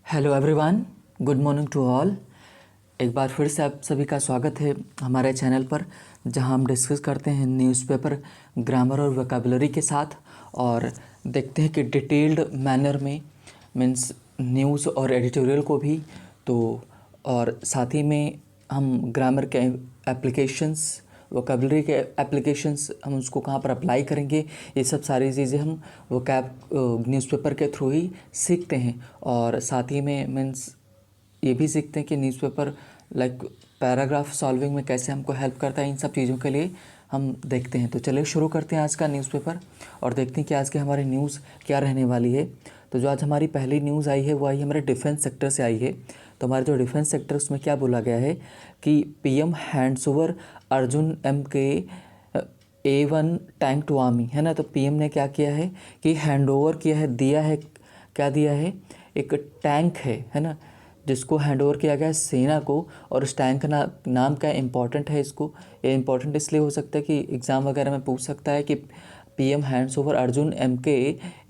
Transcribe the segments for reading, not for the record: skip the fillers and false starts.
Hello everyone, good morning to all. एक बार फिर से आप सभी का स्वागत है हमारे चैनल पर, जहां हम डिस्कस करते हैं न्यूज़पेपर ग्रामर और वोकैबुलरी के साथ और देखते हैं कि डिटेल्ड मैनर में मीन्स न्यूज़ और एडिटोरियल को भी तो और साथ ही में हम ग्रामर के एप्लीकेशंस, वोकैबुलरी के एप्लीकेशंस हम उसको कहाँ पर अप्लाई करेंगे, ये सब सारी चीज़ें हम न्यूज़पेपर के थ्रू ही सीखते हैं। और साथ ही में मीन्स ये भी सीखते हैं कि न्यूज़पेपर लाइक पैराग्राफ सॉल्विंग में कैसे हमको हेल्प करता है। इन सब चीज़ों के लिए हम देखते हैं। तो चलिए शुरू करते हैं आज का न्यूज़पेपर और देखते हैं कि आज के हमारी न्यूज़ क्या रहने वाली है। तो जो आज हमारी पहली न्यूज़ आई है वो आई हमारे डिफेंस सेक्टर से आई है। तो हमारे जो डिफेंस सेक्टर उसमें क्या बोला गया है कि PM hands over Arjun MK A1 tank to army, है ना। तो पीएम ने क्या किया है कि हैंड ओवर किया है, दिया है, क्या दिया है, एक टैंक है ना, जिसको हैंड ओवर किया गया है सेना को। और उस टैंक का नाम क्या इम्पॉर्टेंट है, इसको ये इम्पॉर्टेंट इसलिए हो सकता है कि एग्ज़ाम वगैरह में पूछ सकता है कि PM hands over Arjun MK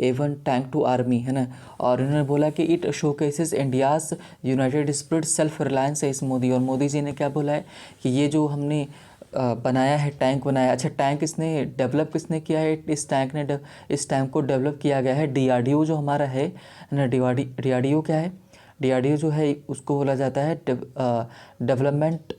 A1 tank to army, है ना। और इन्होंने बोला कि it showcases India's united spirit self reliance है इस मोदी। और मोदी जी ने क्या बोला है कि ये जो हमने बनाया है, टैंक बनाया। अच्छा, टैंक इसने डेवलप किसने किया है? इस टैंक को डेवलप किया गया है DRDO जो हमारा है ना। DRDO क्या है? DRDO जो है उसको बोला जाता है development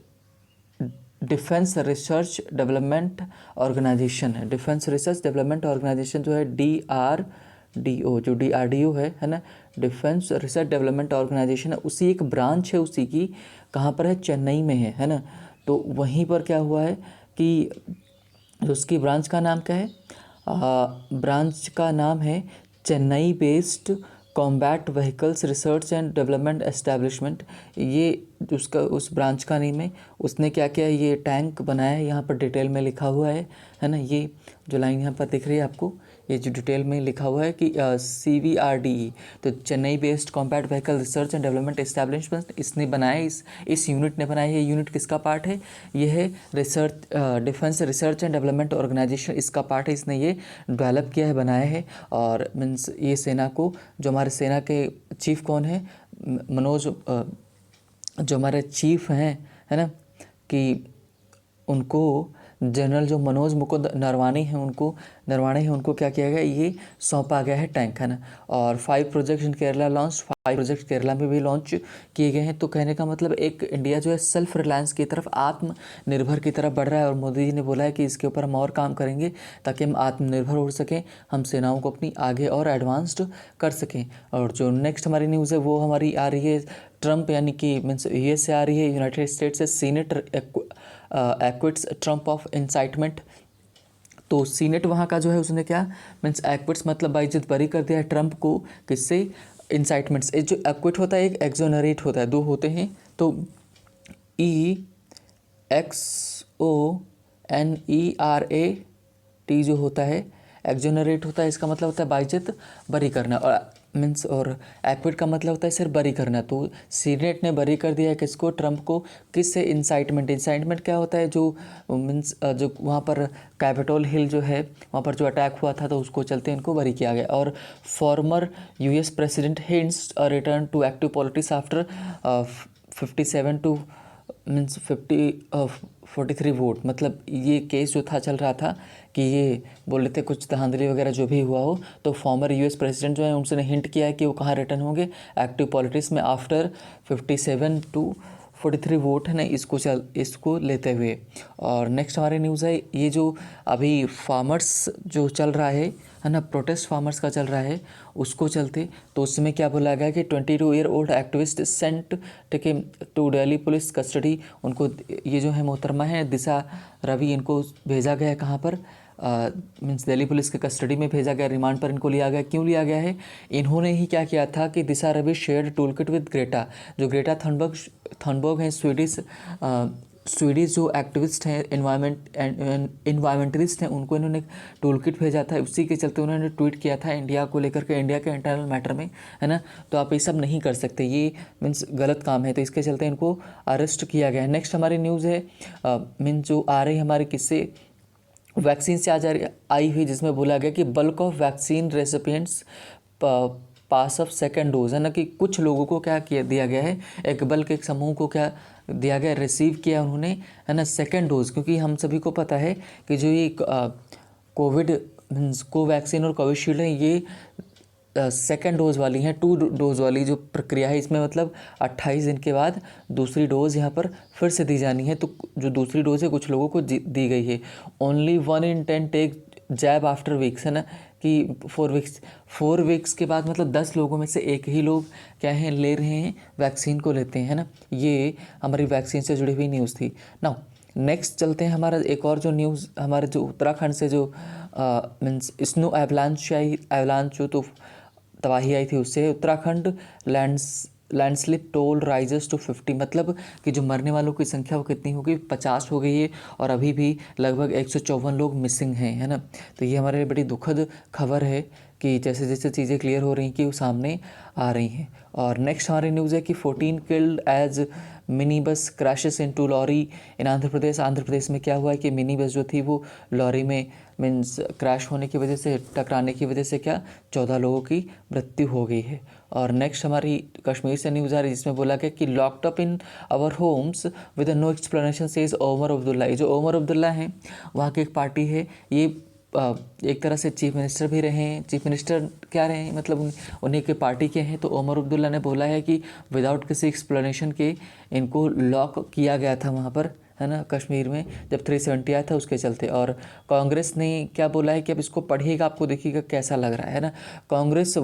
defence research development organisation है। डिफेंस रिसर्च डेवलपमेंट ऑर्गेनाइजेशन जो है DRDO, जो DRDO है ना, डिफेंस रिसर्च डेवलपमेंट ऑर्गेनाइजेशन है। उसी एक ब्रांच है उसी की, कहाँ पर है? चेन्नई में है ना। तो वहीं पर क्या हुआ है कि उसकी ब्रांच का नाम क्या है? ब्रांच का नाम है Chennai based combat vehicles research and development establishment. ये उसका उस ब्रांच का नेम है। उसने क्या किया, ये टैंक बनाया है, यहाँ पर डिटेल में लिखा हुआ है ना। ये जो लाइन यहाँ पर दिख रही है आपको, ये जो डिटेल में लिखा हुआ है कि CVRDE, तो Chennai based combat vehicle research and development establishment, इसने बनाया, इस यूनिट ने बनाया है। यूनिट किसका पार्ट है? ये है research defence research and development organisation, इसका पार्ट है। इसने ये डेवलप किया है, बनाया है। और मीन्स ये सेना को, जो हमारे सेना के चीफ कौन है, मनोज, जो हमारे चीफ हैं, है ना, कि उनको जनरल जो मनोज मुकुंद नरवाणे हैं, उनको क्या किया गया, ये सौंपा गया है टैंक, है ना। और 5 project in Kerala launch, 5 project Kerala में भी लॉन्च किए गए हैं। तो कहने का मतलब एक इंडिया जो है सेल्फ रिलायंस की तरफ, आत्मनिर्भर की तरफ बढ़ रहा है। और मोदी जी ने बोला है कि इसके ऊपर हम और काम करेंगे ताकि हम आत्मनिर्भर हो सकें, हम सेनाओं को अपनी आगे और एडवांस्ड कर सकें। और जो नेक्स्ट हमारी न्यूज़ है वो हमारी आ रही है ट्रंप, यानी कि मीन्स US से आ रही है। यूनाइटेड स्टेट्स से सीनेट एक्विट्स ट्रंप ऑफ इंसाइटमेंट। तो सीनेट वहाँ का जो है उसने क्या मीन्स एक्विट्स मतलब बाइज्जत बरी कर दिया है ट्रंप को। किससे? इंसाइटमेंट्स। जो एक्विट होता है एक एक्सोनरेट होता है, दो होते हैं। तो EXONERAT जो होता है, एक्सोनरेट होता है, इसका मतलब होता है बाइज्जत बरी करना। और मीन्स और एक्विट का मतलब होता है सिर्फ बरी करना। तो सीनेट ने बरी कर दिया है किसको? ट्रंप को। किससे? इंसाइटमेंट। इंसाइटमेंट क्या होता है? जो मीन्स जो वहाँ पर कैपिटल हिल जो है वहाँ पर जो अटैक हुआ था, तो उसको चलते इनको बरी किया गया। और former US president hints return to active politics after 57 to means 43 vote. मतलब ये केस जो था, चल रहा था कि ये बोल रहे थे कुछ धांधली वगैरह जो भी हुआ हो, तो फॉर्मर US प्रेसिडेंट जो है उनसे हिंट किया है कि वो कहाँ रिटर्न होंगे, एक्टिव पॉलिटिक्स में, आफ्टर 57 टू 43 वोट है ना, इसको लेते हुए। और नेक्स्ट हमारी न्यूज़ है, ये जो अभी फार्मर्स जो चल रहा है ना, प्रोटेस्ट फार्मर्स का चल रहा है, उसको चलते। तो उसमें क्या बोला गया कि 22-year-old activist sent to Delhi police custody. उनको, ये जो है मोहतरमा है दिशा रवि, इनको भेजा गया है कहाँ पर? मीन्स दिल्ली पुलिस के कस्टडी में भेजा गया, रिमांड पर इनको लिया गया। क्यों लिया गया है? इन्होंने ही क्या किया था कि Disha Ravi shared toolkit with Greta, जो ग्रेटा थनबर्ग हैं, स्वीडिश जो एक्टिविस्ट हैं, इन्वायरमेंटलिस्ट हैं, उनको इन्होंने टूल किट भेजा था। उसी के चलते उन्होंने ट्वीट किया था इंडिया को लेकर के, इंडिया के इंटरनल मैटर में, है ना। तो आप ये सब नहीं कर सकते, ये मीन्स गलत काम है। तो इसके चलते इनको अरेस्ट किया गया है। नेक्स्ट हमारी न्यूज़ है मीन्स जो आ रही हमारे किससे, वैक्सीन से आज आई हुई, जिसमें बोला गया कि bulk of vaccine recipients pass of second dose, है ना, कि कुछ लोगों को क्या किया दिया गया है, एक बल्कि एक समूह को क्या दिया गया, रिसीव किया उन्होंने, है ना, सेकेंड डोज। क्योंकि हम सभी को पता है कि जो ये कोविड मीन्स कोवैक्सीन और कोविशील्ड है, ये सेकेंड डोज़ वाली हैं, 2 डोज़ वाली जो प्रक्रिया है, इसमें मतलब 28 दिन के बाद दूसरी डोज़ यहाँ पर फिर से दी जानी है। तो जो दूसरी डोज़ है कुछ लोगों को दी गई है। Only 1 in 10 take jab after weeks, है ना, कि 4 वीक्स के बाद मतलब 10 लोगों में से एक ही लोग क्या हैं, ले रहे हैं, वैक्सीन को लेते हैं, है ना। ये हमारी वैक्सीन से जुड़ी हुई न्यूज़ थी। नाउ नेक्स्ट चलते हैं, हमारा एक और जो न्यूज़, हमारे जो उत्तराखंड से जो मीन्स स्नो एवलांच जो तबाही आई थी, उससे उत्तराखंड लैंडस्लिप टोल राइजेस टू 50, मतलब कि जो मरने वालों की संख्या वो कितनी हो गई, 50 हो गई है, और अभी भी लगभग 154 लोग मिसिंग हैं, है ना। तो ये हमारे लिए बड़ी दुखद खबर है कि जैसे जैसे चीज़ें क्लियर हो रही हैं कि वो सामने आ रही हैं। और नेक्स्ट हमारी न्यूज़ है कि 14 killed as mini bus crashes into lorry in Andhra Pradesh. Andhra Pradesh में क्या हुआ है कि मिनी बस जो थी वो लॉरी में मीन्स क्रैश होने की वजह से, टकराने की वजह से क्या 14 लोगों की मृत्यु हो गई है। और नेक्स्ट हमारी कश्मीर से न्यूज़ आ रही है, जिसमें बोला गया कि locked up in our homes with no explanation says Omar Abdullah. ये जो ओमर अब्दुल्ला हैं वहाँ की एक पार्टी है, ये एक तरह से चीफ मिनिस्टर भी रहे हैं। चीफ मिनिस्टर क्या रहे हैं, मतलब उन्हीं के पार्टी के हैं। तो ओमर अब्दुल्ला ने बोला है कि विदाउट किसी एक्सप्लेनेशन के इनको लॉक किया गया था वहाँ पर, है ना, कश्मीर में, जब 370 आया था उसके चलते। और कांग्रेस ने क्या बोला है कि अब इसको पढ़िएगा, आपको देखिएगा कैसा लग रहा है ना। कांग्रेस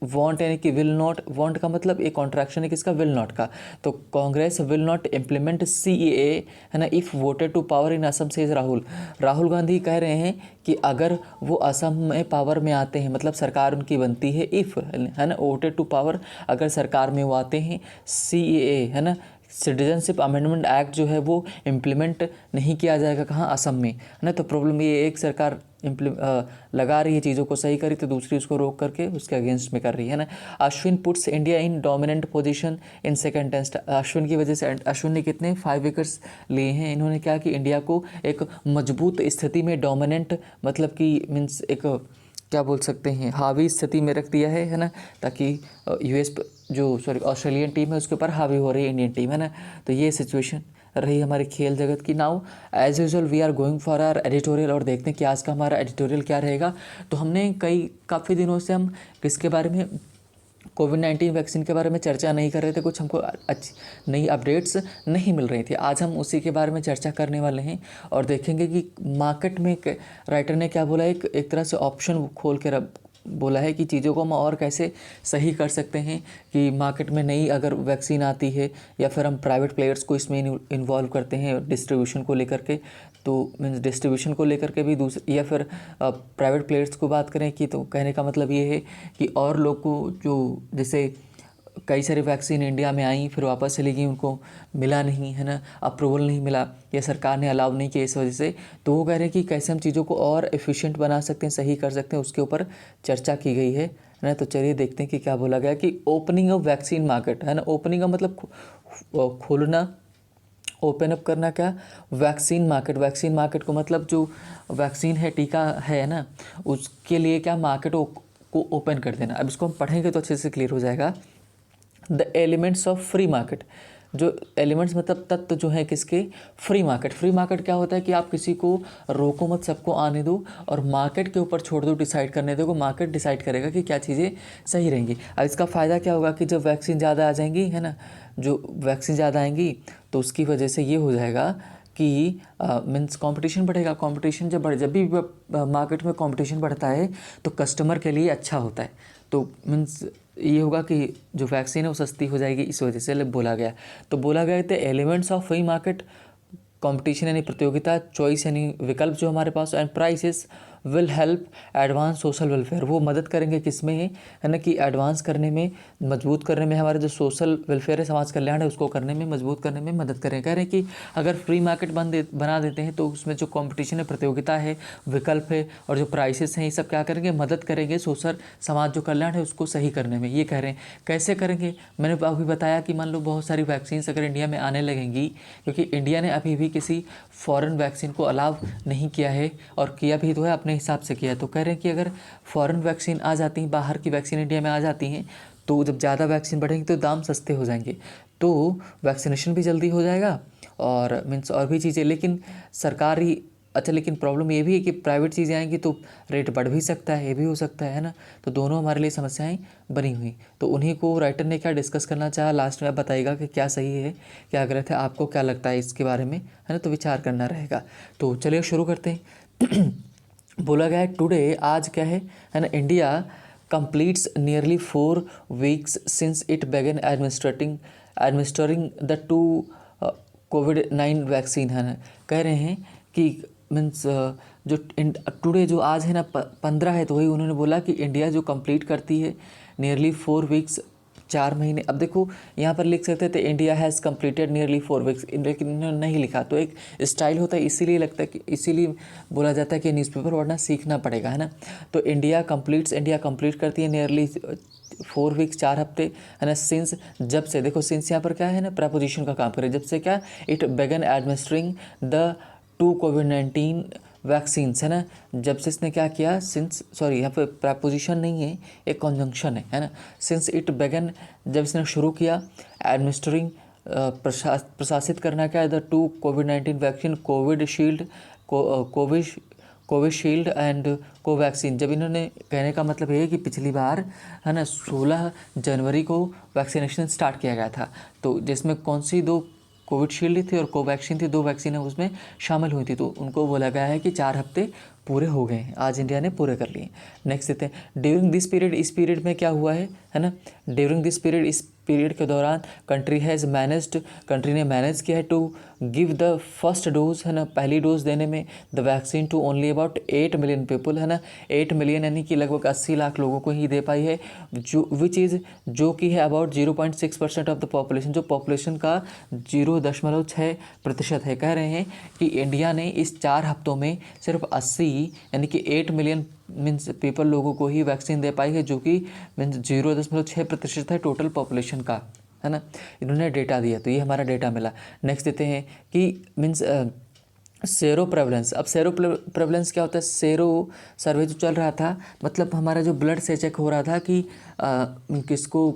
वांट यानी कि विल नॉट, वांट का मतलब एक कॉन्ट्रैक्शन है किसका, विल नॉट का। तो Congress will not implement CAA, है ना, if voted to power in Assam, says Rahul Gandhi कह रहे हैं कि अगर वो असम में पावर में आते हैं, मतलब सरकार उनकी बनती है, इफ़, है ना, वोटेड टू पावर, अगर सरकार में वो आते हैं, CAA, है ना, सिटीजनशिप अमेंडमेंट एक्ट जो है वो इम्प्लीमेंट नहीं किया जाएगा, कहाँ, असम में, है ना। तो प्रॉब्लम ये, एक सरकार लगा रही है चीज़ों को सही करी, तो दूसरी उसको रोक करके उसके अगेंस्ट में कर रही है ना। Ashwin puts India in dominant position in second test. Ashwin की वजह से, अश्विन ने कितने 5 विकेट्स लिए हैं, इन्होंने क्या कि इंडिया को एक मजबूत स्थिति में, डोमिनेंट मतलब कि मीन्स एक क्या बोल सकते हैं, हावी स्थिति में रख दिया है ना, ताकि ऑस्ट्रेलियन टीम है उसके ऊपर हावी हो रही है इंडियन टीम, है ना। तो ये सिचुएशन रही हमारे खेल जगत की। Now as usual we are going for our editorial, और देखते हैं कि आज का हमारा एडिटोरियल क्या रहेगा। तो हमने काफ़ी दिनों से हम किसके बारे में, कोविड-19 वैक्सीन के बारे में चर्चा नहीं कर रहे थे, कुछ हमको अच्छी नई अपडेट्स नहीं मिल रही थी। आज हम उसी के बारे में चर्चा करने वाले हैं और देखेंगे कि मार्केट में राइटर ने क्या बोला, एक तरह से ऑप्शन खोल के बोला है कि चीज़ों को हम और कैसे सही कर सकते हैं, कि मार्केट में नई अगर वैक्सीन आती है या फिर हम प्राइवेट प्लेयर्स को इसमें इन्वॉल्व करते हैं डिस्ट्रीब्यूशन को लेकर के, तो मीन्स डिस्ट्रीब्यूशन को लेकर के भी दूसरे, या फिर प्राइवेट प्लेयर्स को बात करें कि, तो कहने का मतलब ये है कि और लोग को जो जैसे कई सारी वैक्सीन इंडिया में आई फिर वापस चली गई, उनको मिला नहीं, है ना, अप्रूवल नहीं मिला या सरकार ने अलाउ नहीं किया इस वजह से। तो वो कह रहे हैं कि कैसे हम चीज़ों को और एफिशिएंट बना सकते हैं, सही कर सकते हैं, उसके ऊपर चर्चा की गई है ना। तो चलिए देखते हैं कि क्या बोला गया, कि ओपनिंग ऑफ वैक्सीन मार्केट, है ना। ओपनिंग का मतलब खोलना, ओपन अप करना, क्या, वैक्सीन मार्केट को मतलब जो वैक्सीन है, टीका है ना, उसके लिए क्या मार्केट को ओपन कर देना। अब इसको हम पढ़ेंगे तो अच्छे से क्लियर हो जाएगा। The elements of free market, जो एलिमेंट्स मतलब तत्व जो है किसके, फ्री मार्केट क्या होता है कि आप किसी को रोको मत, सबको आने दो और मार्केट के ऊपर छोड़ दो, डिसाइड करने दो, मार्केट डिसाइड करेगा कि क्या चीज़ें सही रहेंगी। अब इसका फ़ायदा क्या होगा कि जब वैक्सीन ज़्यादा आ जाएंगी, है ना, जो वैक्सीन ज़्यादा आएंगी तो उसकी वजह से ये हो जाएगा कि मीन्स कंपटीशन बढ़ेगा। कंपटीशन जब भी मार्केट में कंपटीशन बढ़ता है तो कस्टमर के लिए अच्छा होता है। तो मीन्स ये होगा कि जो वैक्सीन है वो सस्ती हो जाएगी, इस वजह से बोला गया। तो बोला गया थे elements of free market, competition यानी प्रतियोगिता, चॉइस यानी विकल्प जो हमारे पास, and prices will help advance social welfare, वो मदद करेंगे किसमें है ना, कि एडवांस करने में, मजबूत करने में, हमारे जो सोशल वेलफेयर है, समाज कल्याण है, उसको करने में, मजबूत करने में मदद करें। कह रहे हैं कि अगर फ्री मार्केट बना देते हैं तो उसमें जो कंपटीशन है, प्रतियोगिता है, विकल्प है और जो प्राइसेस हैं, ये सब क्या करेंगे, मदद करेंगे सोशल समाज जो कल्याण है उसको सही करने में। ये कह रहे हैं कैसे करेंगे, मैंने अभी बताया कि मान लो बहुत सारी वैक्सीन अगर इंडिया में आने लगेंगी, क्योंकि इंडिया ने अभी भी किसी फॉरेन वैक्सीन को अलाउ नहीं किया है, और किया भी तो है अपने हिसाब से किया है। तो कह रहे हैं कि अगर फॉरेन वैक्सीन आ जाती हैं, बाहर की वैक्सीन इंडिया में आ जाती हैं, तो जब ज़्यादा वैक्सीन बढ़ेंगे तो दाम सस्ते हो जाएंगे, तो वैक्सीनेशन भी जल्दी हो जाएगा और मीन्स और भी चीज़ें। लेकिन सरकारी अच्छा, लेकिन प्रॉब्लम ये भी है कि प्राइवेट चीज़ें आएंगी तो रेट बढ़ भी सकता है, ये भी हो सकता है ना। तो दोनों हमारे लिए समस्याएं बनी हुई। तो उन्हीं को राइटर ने क्या डिस्कस करना चाहा, लास्ट में आप बताइएगा कि क्या सही है क्या गलत है, आपको क्या लगता है इसके बारे में, है ना। तो विचार करना रहेगा। तो चलिए शुरू करते हैं। बोला गया है टुडे, आज क्या है ना, India completes nearly 4 weeks since it began administering the two covid vaccine, है ना। कह रहे हैं कि मीन्स जो टुडे जो आज है ना 15 है, तो वही उन्होंने बोला कि इंडिया जो कंप्लीट करती है नियरली 4 वीक्स, 4 महीने। अब देखो यहाँ पर लिख सकते थे India has completed nearly 4 weeks, लेकिन इन्होंने नहीं लिखा। तो एक स्टाइल होता है, इसीलिए लगता है कि इसीलिए बोला जाता है कि न्यूज़पेपर पढ़ना सीखना पड़ेगा, है ना। तो इंडिया कंप्लीट करती है नियरली 4 वीक्स, 4 हफ्ते, है ना। सिंस, जब से, देखो सिंस यहाँ पर क्या है ना, प्रपोजिशन का काम करे। जब से क्या, इट बेगन एडमिनिस्ट्रिंग द 2 कोविड-19 वैक्सीन्स, है ना। जब से इसने क्या किया, सिंस, सॉरी यहाँ पे प्रपोजिशन नहीं है, एक कॉन्जंक्शन है ना। सिंस इट बेगन, जब इसने शुरू किया, एडमिनिस्ट्रिंग प्रशासित करना क्या है, the 2 covid vaccine, Covishield and Covaxin. जब इन्होंने, कहने का मतलब ये है कि पिछली बार, है ना, 16 जनवरी को वैक्सीनेशन स्टार्ट किया गया था। तो जिसमें कौन सी 2 कोविशील्ड थी और कोवैक्सीन थी, 2 वैक्सीन है उसमें शामिल हुई थी। तो उनको बोला गया है कि 4 हफ्ते पूरे हो गए हैं, आज इंडिया ने पूरे कर लिए। नेक्स्ट देते हैं, ड्यूरिंग दिस पीरियड, इस पीरियड में क्या हुआ है ना। ड्यूरिंग दिस पीरियड, इस पीरियड के दौरान कंट्री ने मैनेज किया है to give the first dose, है ना, पहली डोज देने में, the vaccine to only about 8 million people, है ना। 8 मिलियन यानी कि लगभग 80 लाख लोगों को ही दे पाई है, जो कि है अबाउट 0.6% ऑफ द पॉपुलेशन, जो पॉपुलेशन का 0.6% है। कह रहे हैं कि इंडिया ने इस 4 हफ्तों में सिर्फ 80 यानी कि 8 मिलियन मीन्स पीपल लोगों को ही वैक्सीन दे पाई है, जो कि मीन्स 0.6% है टोटल पॉपुलेशन का, है ना। इन्होंने डेटा दिया, तो ये हमारा डेटा मिला। नेक्स्ट देते हैं कि मीन्स सेरो प्रेवलेंस। अब सेरो प्रेवलेंस क्या होता है, सेरो सर्वे जो चल रहा था, मतलब हमारा जो ब्लड से चेक हो रहा था कि किसको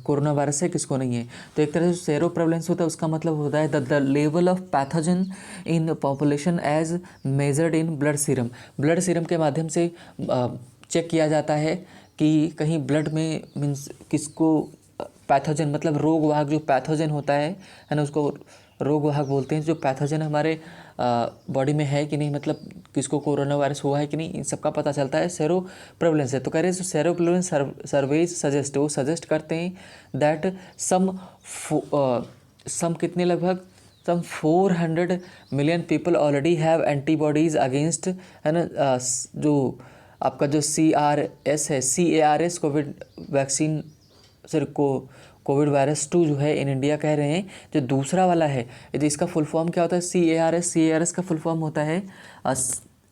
कोरोना वायरस है, किसको नहीं है। तो एक तरह से सेरो प्रेवलेंस होता है, उसका मतलब होता है the level of pathogen in population as measured in blood serum. Blood serum के माध्यम से चेक किया जाता है कि कहीं ब्लड में मीन्स किसको पैथोजन, मतलब रोगवाहक जो पैथोजन होता है ना, उसको रोगवाहक बोलते हैं। जो पैथोजन हमारे बॉडी में है कि नहीं, मतलब किसको कोरोना वायरस हुआ है कि नहीं, इन सबका पता चलता है सेरो प्रेवलेंस से। तो कह रहे हैं सेरो प्रेवलेंस सर्वेज सजेस्ट, वो सजेस्ट करते हैं दैट सम कितने, लगभग सम 400 million people already have antibodies against, है ना, जो आपका जो CRS है, CARS Covid vaccine, sir Covid virus 2 जो है इन इंडिया। कह रहे हैं जो दूसरा वाला है, जो इसका फुल फॉर्म क्या होता है, CARS का फुल फॉर्म होता है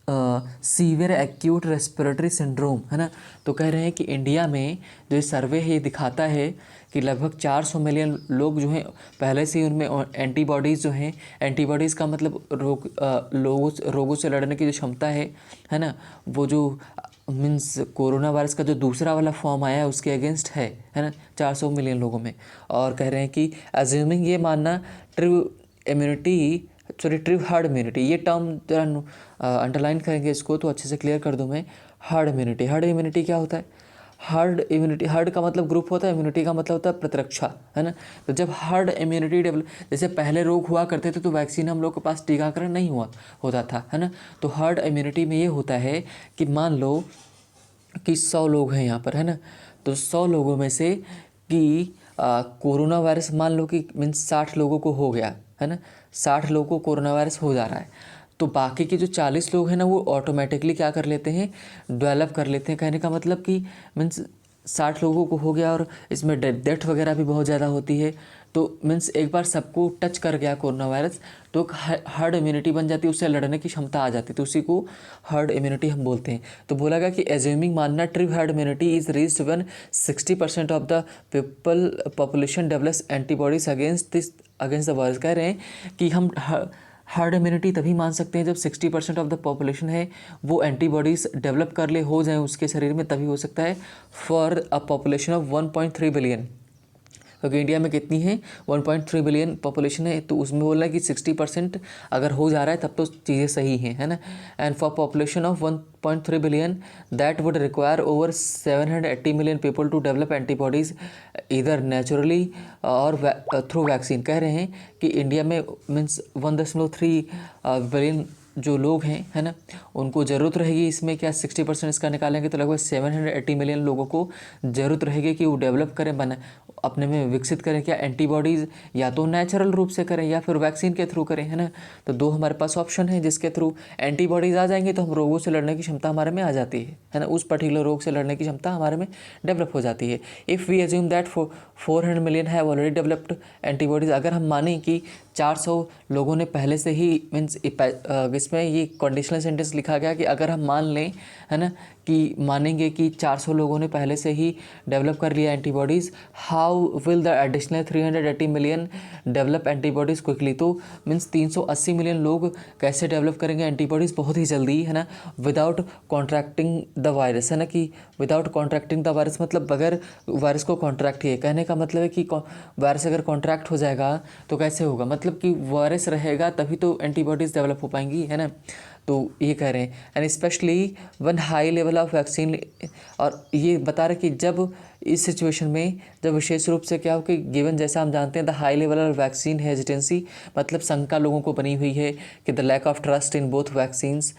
सीवियर एक्यूट रेस्पिरेटरी सिंड्रोम, है ना। तो कह रहे हैं कि इंडिया में जो सर्वे है ये दिखाता है कि लगभग 400 मिलियन लोग जो हैं पहले से ही उनमें एंटीबॉडीज़ जो हैं, एंटीबॉडीज़ का मतलब रोगों से लड़ने की जो क्षमता है ना, वो जो मीन्स कोरोना वायरस का जो दूसरा वाला फॉर्म आया है उसके अगेंस्ट है ना, 400 मिलियन लोगों में। और कह रहे हैं कि अज्यूमिंग, ये मानना, ट्रू हर्ड इम्यूनिटी, ये टर्म जरा अंडरलाइन करेंगे इसको तो अच्छे से क्लियर कर दूं मैं। हर्ड इम्यूनिटी क्या होता है, हर्ड का मतलब ग्रुप होता है, इम्यूनिटी का मतलब होता है प्रतिरक्षा, है ना। तो जब हर्ड इम्यूनिटी डेवलप, जैसे पहले रोग हुआ करते थे तो वैक्सीन हम लोग के पास टीकाकरण नहीं होता था, है ना। तो हर्ड इम्यूनिटी में ये होता है कि मान लो कि 100 लोग हैं यहाँ पर, है ना, तो 100 लोगों में से कि कोरोना वायरस मान लो कि मीन्स 60 लोगों को हो गया, है ना, 60 लोगों को कोरोना वायरस हो जा रहा है, तो बाकी के जो 40 लोग हैं ना, वो ऑटोमेटिकली क्या कर लेते हैं, डेवलप कर लेते हैं। कहने का मतलब कि मीन्स 60 लोगों को हो गया और इसमें डेथ वगैरह भी बहुत ज़्यादा होती है। तो मीन्स एक बार सबको टच कर गया कोरोना वायरस तो हर्ड इम्यूनिटी बन जाती है, उससे लड़ने की क्षमता आ जाती है, तो उसी को हर्ड इम्यूनिटी हम बोलते हैं। तो बोला गया कि एज्यूमिंग मानना true herd immunity is reached when 60% of the population develops antibodies against the virus. कह रहे हैं कि हम हर्ड इम्यूनिटी तभी मान सकते हैं जब 60% ऑफ द पॉपुलेशन है वो एंटीबॉडीज़ डेवलप कर ले, हो जाए उसके शरीर में, तभी हो सकता है for a population of 1.3 billion. क्योंकि इंडिया में कितनी है, 1.3 बिलियन पॉपुलेशन है, तो उसमें बोल रहा है कि 60% अगर हो जा रहा है तब तो चीज़ें सही हैं, है ना। And for population of 1.3 billion that would require over 780 million people to develop antibodies इधर नेचुरली और थ्रू वैक्सीन। कह रहे हैं कि इंडिया में मीन्स 1.3 बिलियन जो लोग हैं, है ना, उनको ज़रूरत रहेगी इसमें क्या 60% इसका निकालेंगे तो लगभग 780 मिलियन लोगों को ज़रूरत रहेगी कि वो डेवलप करें, बना अपने में विकसित करें क्या एंटीबॉडीज़, या तो नेचुरल रूप से करें या फिर वैक्सीन के थ्रू करें, है ना। तो दो हमारे पास ऑप्शन है जिसके थ्रू एंटीबॉडीज़ आ जाएंगे तो हम रोगों से लड़ने की क्षमता हमारे में आ जाती है ना, उस पर्टिकुलर रोग से लड़ने की क्षमता हमारे में डेवलप हो जाती है। If we assume that 400 million have already developed antibodies, अगर हम मानें कि 400 लोगों ने पहले से ही मीन्स इसमें ये कंडीशनल सेंटेंस लिखा गया कि अगर हम मान लें, है ना, कि मानेंगे कि 400 लोगों ने पहले से ही डेवलप कर लिया antibodies, how will the additional 380 million develop antibodies quickly. तो मीन्स 380 मिलियन लोग कैसे डेवलप करेंगे एंटीबॉडीज़, बहुत ही जल्दी, है ना, विदाउट कॉन्ट्रैक्टिंग द वायरस, है ना, कि विदाउट कॉन्ट्रैक्टिंग द वायरस मतलब बगैर वायरस को कॉन्ट्रैक्ट किए। कहने का मतलब है कि वायरस अगर कॉन्ट्रैक्ट हो जाएगा तो कैसे होगा, मतलब कि वायरस रहेगा तभी तो एंटीबॉडीज़ डेवलप हो पाएंगी, है ना। तो ये कह रहे हैं and specially one high level of vaccine, और ये बता रहे कि जब इस सिचुएशन में जब विशेष रूप से क्या हो कि गिवन जैसा हम जानते हैं the high level of vaccine hesitancy, मतलब शंका लोगों को बनी हुई है कि the lack of trust in both vaccines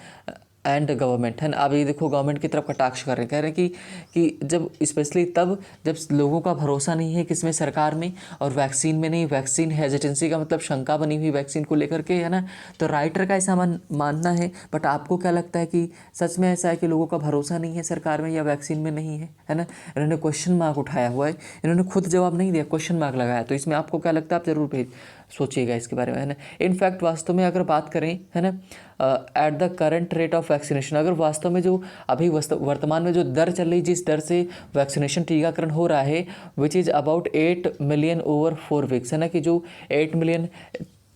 and government, है ना। अब ये देखो गवर्नमेंट की तरफ कटाक्ष कर रहे हैं, कह रहे हैं कि जब स्पेशली तब जब लोगों का भरोसा नहीं है किसमें, सरकार में, और वैक्सीन में नहीं, वैक्सीन हेजिटेंसी का मतलब शंका बनी हुई वैक्सीन को लेकर के, है ना। तो राइटर का ऐसा मानना है, बट आपको क्या लगता है कि सच में ऐसा है कि लोगों का भरोसा नहीं है सरकार में या वैक्सीन में नहीं है ना। इन्होंने क्वेश्चन मार्क उठाया हुआ है, इन्होंने खुद जवाब नहीं दिया, क्वेश्चन मार्क लगाया, तो इसमें आपको क्या लगता है आप जरूर सोचिएगा इसके बारे में, है ना। इनफैक्ट वास्तव में अगर बात करें, है ना, at the current rate of vaccination, अगर वास्तव में जो अभी वर्तमान में जो दर चल रही, जिस दर से वैक्सीनेशन टीकाकरण हो रहा है, which is about 8 million over 4 weeks, है ना, कि जो 8 मिलियन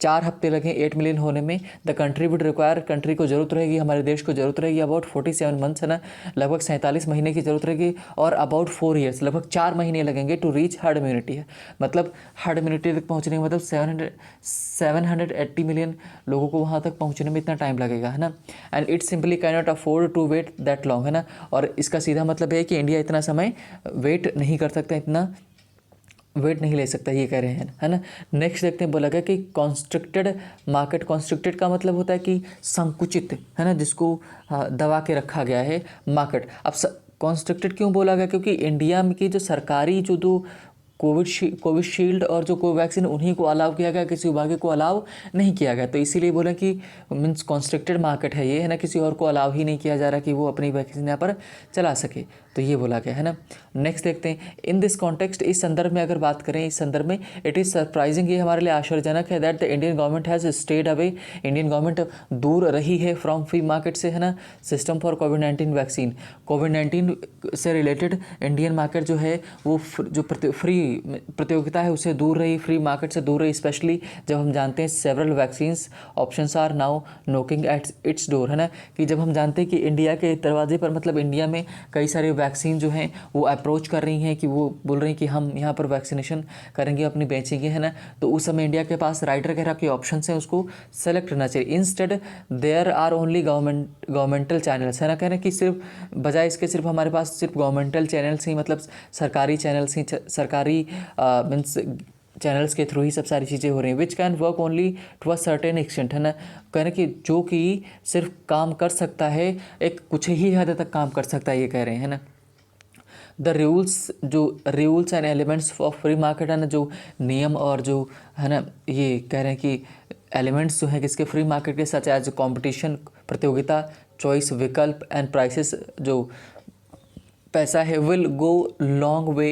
4 हफ्ते लगे 8 मिलियन होने में, the country would require, country को जरूरत रहेगी, हमारे देश को जरूरत रहेगी अबाउट 47 मंथ्स, है ना, लगभग 47 महीने की जरूरत रहेगी, और अबाउट 4 ईयर्स, लगभग 4 महीने लगेंगे टू रीच हर्ड इम्यूनिटी, है मतलब हर्ड इम्यूनिटी तक पहुंचने का मतलब 780 मिलियन लोगों को वहां तक पहुंचने में इतना टाइम लगेगा, है ना। And it simply can not afford to wait that long, है ना, और इसका सीधा मतलब है कि इंडिया इतना समय वेट नहीं कर सकता, इतना वेट नहीं ले सकता, ये कह रहे हैं, है ना। नेक्स्ट देखते हैं, बोला गया कि कॉन्स्ट्रिक्टेड मार्केट, कॉन्स्ट्रिक्टेड का मतलब होता है कि संकुचित, है ना, जिसको दबा के रखा गया है मार्केट। अब कॉन्स्ट्रिक्टेड क्यों बोला गया, क्योंकि इंडिया में की जो सरकारी जो दो कोविशील्ड और जो कोवैक्सीन, उन्हीं को अलाउ किया गया, किसी बाकी को अलाउ नहीं किया गया, तो इसीलिए बोले कि मीन्स कॉन्स्ट्रिक्टेड मार्केट है ये, है ना, किसी और को अलाउ ही नहीं किया जा रहा कि वो अपनी वैक्सीन यहाँ पर चला सके, तो ये बोला गया, है ना। नेक्स्ट देखते हैं, इन दिस कॉन्टेक्स्ट, इस संदर्भ में अगर बात करें, इस संदर्भ में इट इज़ सरप्राइजिंग, ये हमारे लिए आश्चर्यजनक है, that the Indian government has stayed away, Indian government दूर रही है फ्रॉम फ्री मार्केट से, है ना, सिस्टम फॉर कोविड-19 वैक्सीन, कोविड-19 से रिलेटेड इंडियन मार्केट जो है वो जो फ्री प्रतियोगिता है उससे दूर रही, फ्री मार्केट से दूर रही, स्पेशली जब हम जानते हैं several vaccines options are now knocking at its door, है ना, कि जब हम जानते हैं कि इंडिया के दरवाजे पर, मतलब इंडिया में कई सारे वैक्सीन जो हैं वो अप्रोच कर रही हैं, कि वो बोल रही हैं कि हम यहाँ पर वैक्सीनेशन करेंगे, अपनी बेचेंगे, है ना, तो उस समय इंडिया के पास राइटर कह रहा कि ऑप्शन है उसको सेलेक्ट करना चाहिए। Instead there are only governmental channels, है ना, कह रहे हैं कि सिर्फ बजाय इसके सिर्फ हमारे पास सिर्फ गवर्नमेंटल चैनल्स ही, मतलब सरकारी चैनल्स ही, सरकारी मीन्स चैनल्स के थ्रू ही सब सारी चीज़ें हो रही हैं, which can work only to a certain extent, है ना, कहने कि जो कि सिर्फ काम कर सकता है, एक कुछ ही हद तक काम कर सकता है, ये कह रहे हैं, है ना। The rules and elements of free market, है ना, जो नियम और जो, है ना, ये कह रहे हैं कि एलिमेंट्स जो हैं किसके, फ्री मार्केट के, सच एज कॉम्पिटिशन, प्रतियोगिता, चॉइस, विकल्प, एंड प्राइसेस, जो पैसा है, will go long way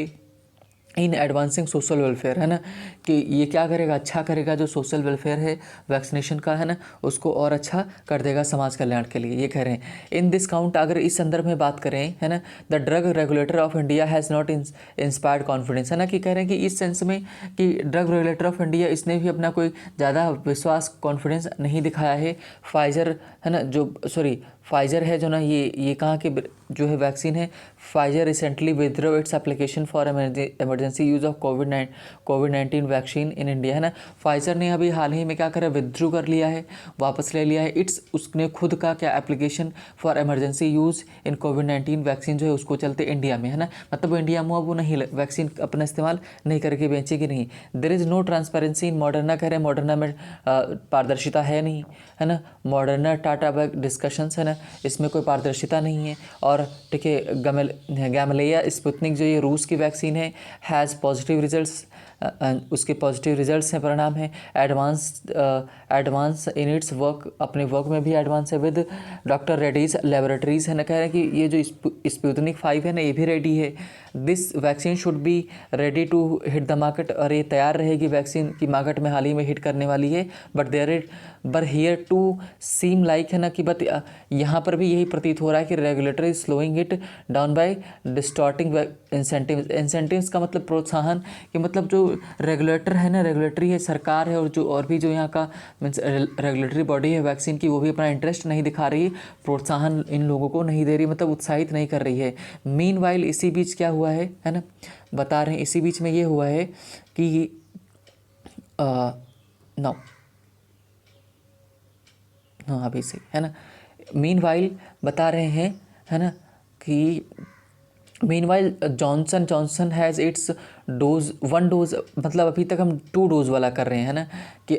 in advancing social welfare, है ना, कि ये क्या करेगा, अच्छा करेगा जो सोशल वेलफेयर है वैक्सीनेशन का, है ना, उसको और अच्छा कर देगा समाज कल्याण के लिए, ये कह रहे हैं। इन दिस काउंट, अगर इस संदर्भ में बात करें, है ना, the drug regulator of India has not inspired confidence, है ना, कि कह रहे हैं कि इस सेंस में कि ड्रग रेगुलेटर ऑफ इंडिया इसने भी अपना कोई ज़्यादा विश्वास कॉन्फिडेंस नहीं दिखाया है। फाइजर, है ना, जो सॉरी फाइजर है जो ना, ये कहाँ के जो है वैक्सीन है, Pfizer recently withdraw its application for emergency use of covid vaccine in India, है ना। फाइजर ने अभी हाल ही में क्या करा, विथड्रॉ कर लिया है, वापस ले लिया है उसने खुद का क्या application for emergency use in covid vaccine जो है उसको चलते इंडिया में, है ना, मतलब वो इंडिया में अब वो नहीं वैक्सीन अपना इस्तेमाल नहीं करके बेचेगी नहीं। There is no transparency in Moderna, कह रहे हैं मॉडर्ना में पारदर्शिता है नहीं, है ना। मॉडर्ना टाटा बैक डिस्कशंस, है ना, इसमें कोई पारदर्शिता नहीं है। और ठीक है, गैमलेया स्पुतनिक जो ये रूस की वैक्सीन है, हैज़ पॉजिटिव रिजल्ट्स, उसके पॉजिटिव रिजल्ट्स हैं, परिणाम है। एडवांस इन इट्स वर्क, अपने वर्क में भी एडवांस है विद डॉक्टर रेड्डीज लेबोरेटरीज, है ना। कह रहे हैं कि ये जो स्पुतनिक 5 है ना, ये भी रेडी है। This vaccine should be ready to hit the market, और ये तैयार रहेगी वैक्सीन की मार्केट में हाल ही में हिट करने वाली है। But here to seem like, है ना, कि बट यहाँ पर भी यही प्रतीत हो रहा है कि regulator is slowing it down by distorting incentives का मतलब प्रोत्साहन, कि मतलब जो रेगुलेटर है ना, रेगुलेटरी है, सरकार है, और भी जो यहाँ का मीन्स रेगुलेटरी बॉडी है वैक्सीन की, वो भी अपना इंटरेस्ट नहीं दिखा रही, प्रोत्साहन इन लोगों को नहीं दे रही, मतलब उत्साहित नहीं कर रही है। मीनवाइल इसी बीच क्या हुआ है ना, बता रहे हैं, इसी बीच में ये हुआ है कि नो हाँ अभी से, है ना, मीनवाइल बता रहे हैं, है ना, कि meanwhile Johnson has its dose 1 dose, मतलब अभी तक हम 2 डोज वाला कर रहे हैं, है ना, कि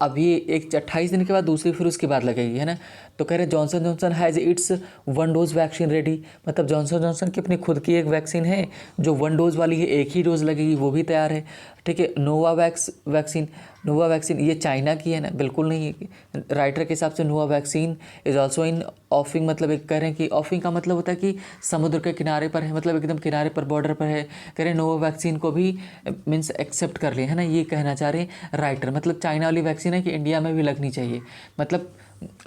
अभी एक 28 दिन के बाद दूसरी फिर उसके बाद लगेगी, है ना। तो कह रहे Johnson has its 1 dose vaccine ready, मतलब जॉनसन की अपनी खुद की एक वैक्सीन है जो 1 डोज वाली है, एक ही डोज लगेगी, वो भी तैयार है। ठीक है, नोवा वैक्सीन ये चाइना की है ना, बिल्कुल नहीं है। राइटर के हिसाब से नोवा वैक्सीन इज़ ऑल्सो इन ऑफिंग, मतलब एक कह रहे हैं कि ऑफिंग का मतलब होता है कि समुद्र के किनारे पर है, मतलब एकदम किनारे पर, बॉर्डर पर है। कह रहे हैं नोवा वैक्सीन को भी मीन्स एक्सेप्ट कर लिया, है ना, ये कहना चाह रहे हैं राइटर। मतलब चाइना वाली वैक्सीन है कि इंडिया में भी लगनी चाहिए, मतलब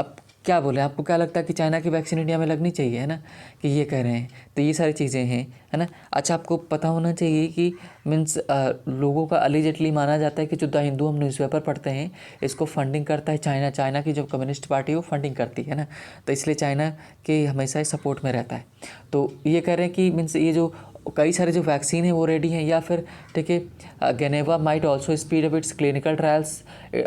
अब क्या बोले, आपको क्या लगता है कि चाइना की वैक्सीन इंडिया में लगनी चाहिए, है ना, कि ये कह रहे हैं। तो ये सारी चीज़ें हैं, है ना। अच्छा, आपको पता होना चाहिए कि मीन्स लोगों का अलीजेटली माना जाता है कि जो द हिंदू हम न्यूज़पेपर पढ़ते हैं, इसको फंडिंग करता है चाइना की जो कम्युनिस्ट पार्टी है वो फंडिंग करती है ना, तो इसलिए चाइना के हमेशा सपोर्ट में रहता है। तो ये कह रहे हैं कि मीन्स ये जो कई सारे जो वैक्सीन है वो रेडी हैं, या फिर ठीक है Gennova might also speed up its clinical trials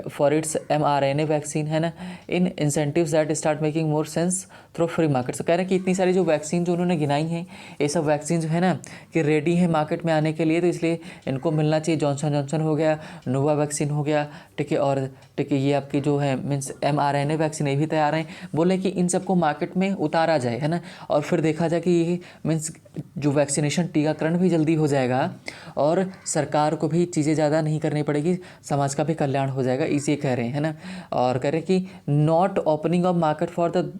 for its mRNA vaccine, है ना, in incentives that start making more sense through free market. तो कह रहे हैं कि इतनी सारी जो वैक्सीन जो उन्होंने गिनाई हैं, ये सब वैक्सीन जो है ना कि रेडी है मार्केट में आने के लिए, तो इसलिए इनको मिलना चाहिए। जॉनसन हो गया, नोवा वैक्सीन हो गया, ठीक है, और ठीक है ये आपकी जो है मीन्स mRNA वैक्सीन ये भी तैयार हैं। बोले कि इन सबको मार्केट में उतारा जाए, है ना, और फिर देखा जाए कि ये मीन्स जो वैक्सीनेशन टीकाकरण भी जल्दी हो जाएगा, और सरकार को भी चीज़ें ज़्यादा नहीं करनी पड़ेगी, समाज का भी कल्याण हो जाएगा, इसे कह रहे हैं, है ना। और कह रहे हैं कि not opening of market for the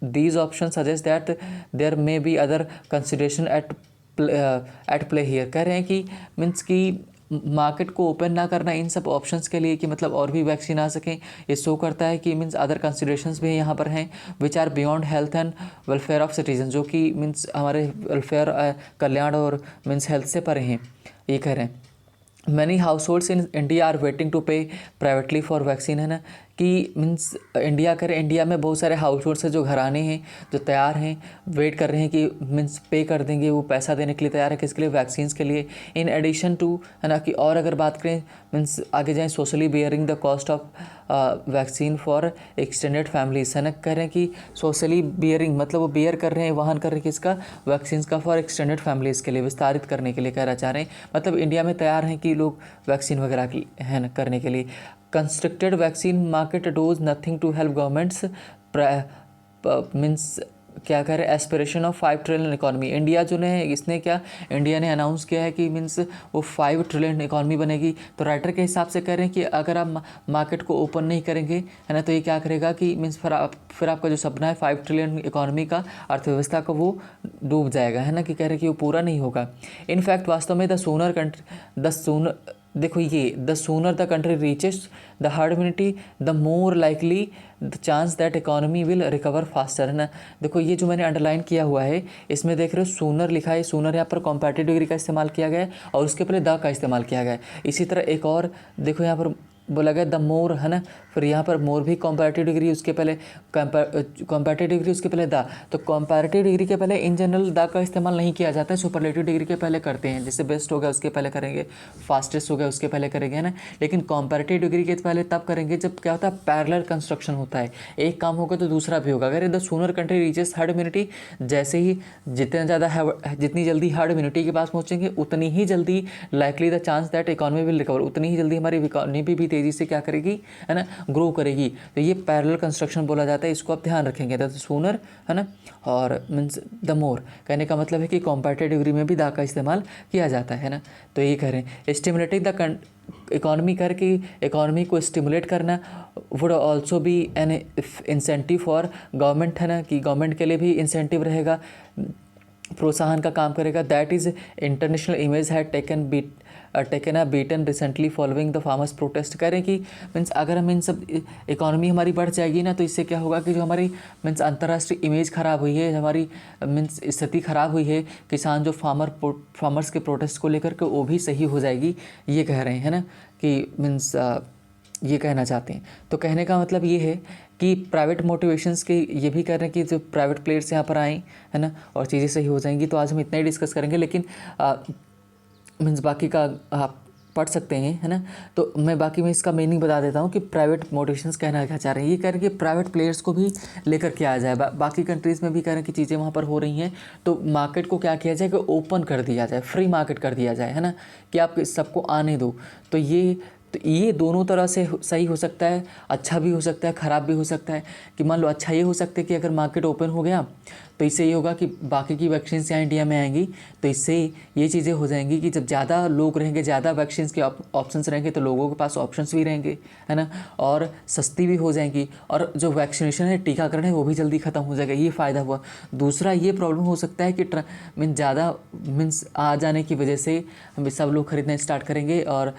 these option suggest that there may be other consideration at play here. कह रहे हैं कि मीन्स की मार्केट को ओपन ना करना इन सब ऑप्शंस के लिए कि मतलब और भी वैक्सीन आ सकें, ये शो करता है कि मीन्स अदर कंसिडरेशंस भी यहाँ पर हैं which are beyond health and welfare of citizen, जो कि मीन्स हमारे वेलफेयर कल्याण और मीन्स हेल्थ से परे हैं, ये कह रहे हैं। Many households in India are waiting to pay privately for vaccine, है ना, कि मीन्स इंडिया में बहुत सारे हाउस होल्ड्स हैं जो घराने हैं जो तैयार हैं, वेट कर रहे हैं कि मीन्स पे कर देंगे, वो पैसा देने के लिए तैयार है, किसके लिए, वैक्सीन्स के लिए। इन एडिशन टू, है ना, कि और अगर बात करें मीन्स आगे जाएँ, socially bearing the cost of vaccine for extended families, है ना। कह रहे हैं कि सोशली बियरिंग मतलब वो बियर कर रहे हैं, वहन कर रहे हैं किसका, वैक्सीन का, फॉर एक्सटेंडेड फैमिलीज़ के लिए, विस्तारित करने के लिए कहना चाह रहे हैं। मतलब इंडिया में तैयार हैं कि लोग वैक्सीन वगैरह की, है ना, करने के लिए। Constructed vaccine market dose nothing to help governments means क्या कह रहे हैं, aspiration of 5 trillion economy. India जो है इसने क्या, इंडिया ने अनाउंस किया है कि मीन्स वो 5 ट्रिलियन इकॉनमी बनेगी। तो राइटर के हिसाब से कह रहे हैं कि अगर आप मार्केट को ओपन नहीं करेंगे, है ना, तो ये क्या करेगा कि मीन्स फिर आपका जो सपना है 5 ट्रिलियन इकॉनमी का, अर्थव्यवस्था का, वो डूब जाएगा, है ना, कि कह रहे हैं कि वो पूरा नहीं होगा। इनफैक्ट वास्तव में देखो ये the sooner the country reaches the herd immunity the more likely the chance that economy will recover faster, है ना। देखो ये जो मैंने अंडरलाइन किया हुआ है इसमें देख रहे हो सूनर लिखा है, सूनर यहाँ पर कॉम्पैरेटिव डिग्री का इस्तेमाल किया गया है और उसके पहले द का इस्तेमाल किया गया है। इसी तरह एक और देखो यहाँ पर बोला गया द मोर, है ना, फिर यहाँ पर मोर भी कॉम्पैरेटिव डिग्री, उसके पहले कॉम्पैरेटिव डिग्री, उसके पहले द। तो कॉम्पैरेटिव डिग्री के पहले इन जनरल द का इस्तेमाल नहीं किया जाता है, सुपरलेटिव डिग्री के पहले करते हैं। जैसे बेस्ट हो गया उसके पहले करेंगे, फास्टेस्ट हो गया उसके पहले करेंगे, है ना। लेकिन कॉम्पैरेटिव डिग्री के पहले तब करेंगे जब क्या होता है, पैरेलल कंस्ट्रक्शन होता है, एक काम होगा तो दूसरा भी होगा। अगर the sooner country reaches herd immunity, जैसे ही जितनी जल्दी हर्ड इम्यूनिटी के पास पहुँचेंगे उतनी ही जल्दी likely the chance that economy will recover, उतनी ही जल्दी हमारी इकॉनमी भी तेज़ी से क्या करेगी, है ना, ग्रो करेगी। तो ये पैरेलल कंस्ट्रक्शन बोला जाता है, इसको आप ध्यान रखेंगे। द सूनर, है ना, और मीन्स द मोर, कहने का मतलब है कि कॉम्पैरेटिव डिग्री में भी दा का इस्तेमाल किया जाता है ना। तो ये कह रहे हैं स्टिमुलेटिंग द इकॉनमी, करके इकॉनमी को स्टिमुलेट करना would also be N incentive for government, है ना, कि गवर्नमेंट के लिए भी इंसेंटिव रहेगा, प्रोत्साहन का काम करेगा। That is international image had taken a beaten recently following the farmers protest. कह रहे हैं कि मीन्स अगर हम इन सब इकॉनमी हमारी बढ़ जाएगी ना, तो इससे क्या होगा कि जो हमारी मीन्स अंतर्राष्ट्रीय इमेज ख़राब हुई है, हमारी मीन्स स्थिति ख़राब हुई है, किसान जो फार्मर्स के प्रोटेस्ट को लेकर के, वो भी सही हो जाएगी, ये कह रहे हैं, है ना, कि मीन्स ये कहना चाहते हैं। तो कहने का मतलब ये है कि प्राइवेट मोटिवेशंस के ये भी कह रहे हैं कि जो प्राइवेट प्लेयर्स यहाँ पर आएँ, है ना, और चीज़ें सही हो जाएंगी। तो आज हम इतना ही डिस्कस करेंगे, लेकिन मीन्स बाकी का आप पढ़ सकते हैं, है ना। तो मैं बाकी में इसका मीनिंग बता देता हूँ कि प्राइवेट मोटिवेशंस कहना क्या चाह रहे हैं। ये कह रहे हैं कि प्राइवेट प्लेयर्स को भी लेकर के आ जाए। बाकी कंट्रीज़ में भी कह रहे हैं कि चीज़ें वहाँ पर हो रही हैं, तो मार्केट को क्या किया जाए कि ओपन कर दिया जाए, फ्री मार्केट कर दिया जाए, है ना, कि आप सबको आने दो। तो ये दोनों तरह से सही हो सकता है, अच्छा भी हो सकता है, ख़राब भी हो सकता है। कि मान लो अच्छा ये हो सकता है कि अगर मार्केट ओपन हो गया तो इससे ये होगा कि बाकी की वैक्सीन्स यहाँ इंडिया में आएंगी, तो इससे ये चीज़ें हो जाएंगी कि जब ज़्यादा लोग रहेंगे, ज़्यादा वैक्सीन्स के ऑप्शंस रहेंगे, तो लोगों के पास ऑप्शंस भी रहेंगे, है ना, और सस्ती भी हो जाएंगी, और जो वैक्सीनेशन है, टीकाकरण है, वो भी जल्दी ख़त्म हो जाएगा। ये फ़ायदा हुआ। दूसरा ये प्रॉब्लम हो सकता है कि ज़्यादा आ जाने की वजह से हम सब लोग खरीदना स्टार्ट करेंगे, और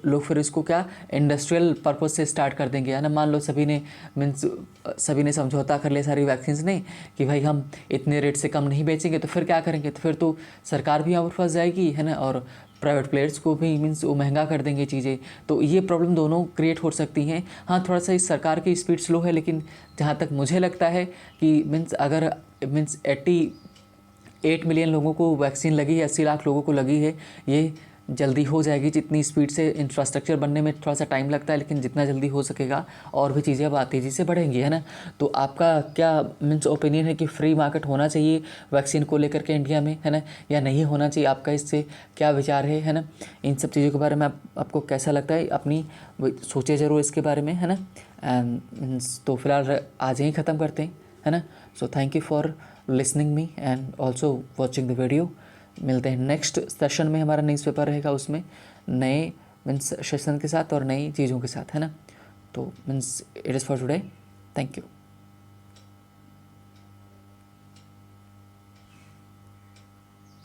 लोग फिर इसको क्या इंडस्ट्रियल पर्पज़ से स्टार्ट कर देंगे, है ना। मान लो सभी ने समझौता कर लिया सारी वैक्सीन्स ने कि भाई हम इतने रेट से कम नहीं बेचेंगे, तो फिर क्या करेंगे, तो फिर तो सरकार भी यहाँ पर फंस जाएगी, है ना, और प्राइवेट प्लेयर्स को भी वो महंगा कर देंगे चीज़ें। तो ये प्रॉब्लम दोनों क्रिएट हो सकती हैं। हाँ, थोड़ा सा इस सरकार की स्पीड स्लो है, लेकिन जहाँ तक मुझे लगता है कि अगर 88 मिलियन लोगों को वैक्सीन लगी है, 80 लाख लोगों को लगी है, ये जल्दी हो जाएगी। जितनी स्पीड से इंफ्रास्ट्रक्चर बनने में थोड़ा सा टाइम लगता है, लेकिन जितना जल्दी हो सकेगा और भी चीज़ें अब तेज़ी से बढ़ेंगी, है ना। तो आपका क्या ओपिनियन है कि फ्री मार्केट होना चाहिए वैक्सीन को लेकर के इंडिया में, है ना, या नहीं होना चाहिए? आपका इससे क्या विचार है ना। इन सब चीज़ों के बारे में आपको कैसा लगता है, अपनी सोचे ज़रूर इसके बारे में, है ना। एंड तो फिलहाल आज यहीं ख़त्म करते हैं, है ना। So thank you for listening me and also watching the video. मिलते हैं नेक्स्ट सेशन में, हमारा न्यूज़पेपर रहेगा, उसमें नए सेशन के साथ और नई चीज़ों के साथ, है ना। तो it is for today, thank you.